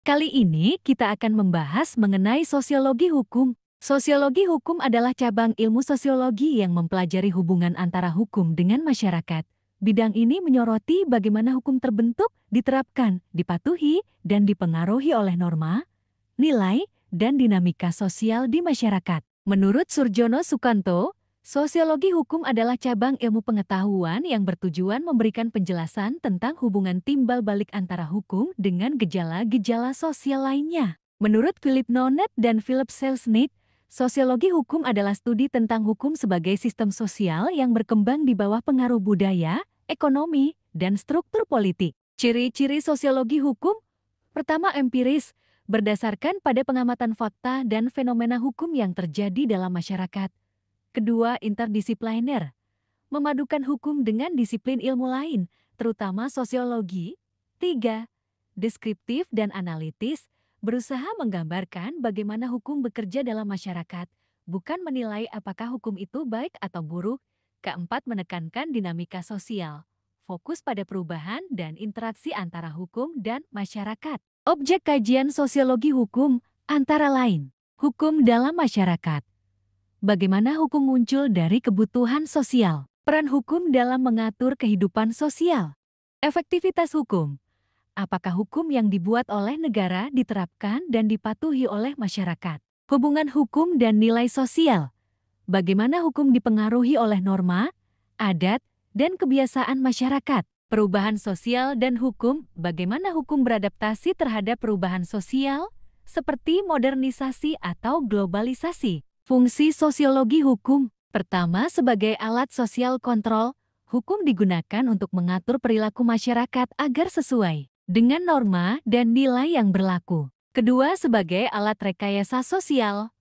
Kali ini kita akan membahas mengenai sosiologi hukum. Sosiologi hukum adalah cabang ilmu sosiologi yang mempelajari hubungan antara hukum dengan masyarakat. Bidang ini menyoroti bagaimana hukum terbentuk, diterapkan, dipatuhi, dan dipengaruhi oleh norma, nilai, dan dinamika sosial di masyarakat. Menurut Surjono Sukanto, sosiologi hukum adalah cabang ilmu pengetahuan yang bertujuan memberikan penjelasan tentang hubungan timbal balik antara hukum dengan gejala-gejala sosial lainnya. Menurut Philip Nonet dan Philip Selznick, sosiologi hukum adalah studi tentang hukum sebagai sistem sosial yang berkembang di bawah pengaruh budaya, ekonomi, dan struktur politik. Ciri-ciri sosiologi hukum: pertama, empiris, berdasarkan pada pengamatan fakta dan fenomena hukum yang terjadi dalam masyarakat. Kedua, interdisipliner, memadukan hukum dengan disiplin ilmu lain, terutama sosiologi. Tiga, deskriptif dan analitis, berusaha menggambarkan bagaimana hukum bekerja dalam masyarakat, bukan menilai apakah hukum itu baik atau buruk. Keempat, menekankan dinamika sosial, fokus pada perubahan dan interaksi antara hukum dan masyarakat. Objek kajian sosiologi hukum antara lain, hukum dalam masyarakat. Bagaimana hukum muncul dari kebutuhan sosial? Peran hukum dalam mengatur kehidupan sosial. Efektivitas hukum. Apakah hukum yang dibuat oleh negara diterapkan dan dipatuhi oleh masyarakat? Hubungan hukum dan nilai sosial. Bagaimana hukum dipengaruhi oleh norma, adat, dan kebiasaan masyarakat? Perubahan sosial dan hukum. Bagaimana hukum beradaptasi terhadap perubahan sosial, seperti modernisasi atau globalisasi? Fungsi sosiologi hukum. Pertama, sebagai alat sosial kontrol, hukum digunakan untuk mengatur perilaku masyarakat agar sesuai dengan norma dan nilai yang berlaku. Kedua, sebagai alat rekayasa sosial,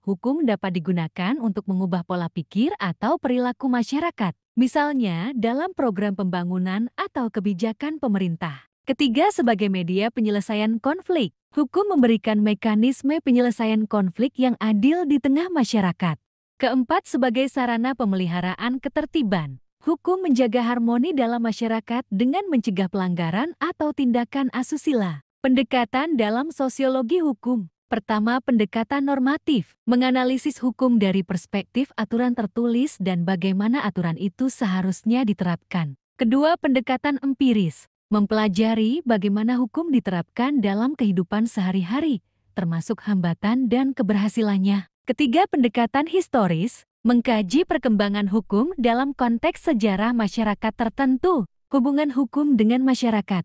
hukum dapat digunakan untuk mengubah pola pikir atau perilaku masyarakat, misalnya dalam program pembangunan atau kebijakan pemerintah. Ketiga, sebagai media penyelesaian konflik, hukum memberikan mekanisme penyelesaian konflik yang adil di tengah masyarakat. Keempat, sebagai sarana pemeliharaan ketertiban, hukum menjaga harmoni dalam masyarakat dengan mencegah pelanggaran atau tindakan asusila. Pendekatan dalam sosiologi hukum. Pertama, pendekatan normatif, menganalisis hukum dari perspektif aturan tertulis dan bagaimana aturan itu seharusnya diterapkan. Kedua, pendekatan empiris, mempelajari bagaimana hukum diterapkan dalam kehidupan sehari-hari, termasuk hambatan dan keberhasilannya. Ketiga, pendekatan historis, mengkaji perkembangan hukum dalam konteks sejarah masyarakat tertentu. Hubungan hukum dengan masyarakat.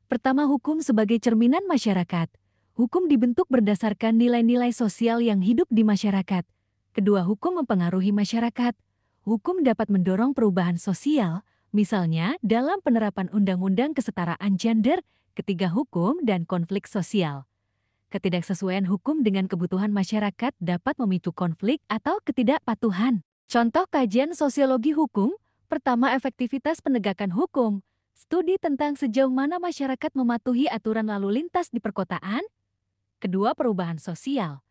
Pertama, hukum sebagai cerminan masyarakat. Hukum dibentuk berdasarkan nilai-nilai sosial yang hidup di masyarakat. Kedua, hukum mempengaruhi masyarakat. Hukum dapat mendorong perubahan sosial, misalnya dalam penerapan undang-undang kesetaraan gender. Ketiga, hukum dan konflik sosial. Ketidaksesuaian hukum dengan kebutuhan masyarakat dapat memicu konflik atau ketidakpatuhan. Contoh kajian sosiologi hukum. Pertama, efektivitas penegakan hukum. Studi tentang sejauh mana masyarakat mematuhi aturan lalu lintas di perkotaan. Kedua, perubahan sosial.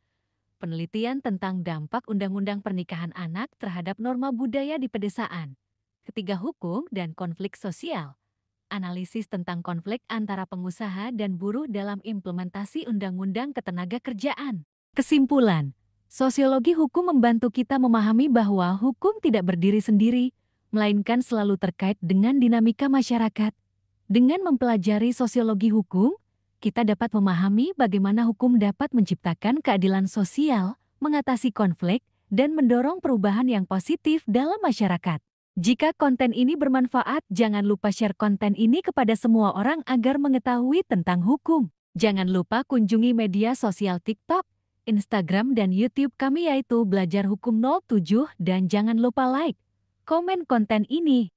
Penelitian tentang dampak undang-undang pernikahan anak terhadap norma budaya di pedesaan. Ketiga, hukum dan konflik sosial. Analisis tentang konflik antara pengusaha dan buruh dalam implementasi undang-undang ketenagakerjaan. Kesimpulan, sosiologi hukum membantu kita memahami bahwa hukum tidak berdiri sendiri, melainkan selalu terkait dengan dinamika masyarakat. Dengan mempelajari sosiologi hukum, kita dapat memahami bagaimana hukum dapat menciptakan keadilan sosial, mengatasi konflik, dan mendorong perubahan yang positif dalam masyarakat. Jika konten ini bermanfaat, jangan lupa share konten ini kepada semua orang agar mengetahui tentang hukum. Jangan lupa kunjungi media sosial TikTok, Instagram, dan YouTube kami yaitu Belajar Hukum 07 dan jangan lupa like, komen konten ini.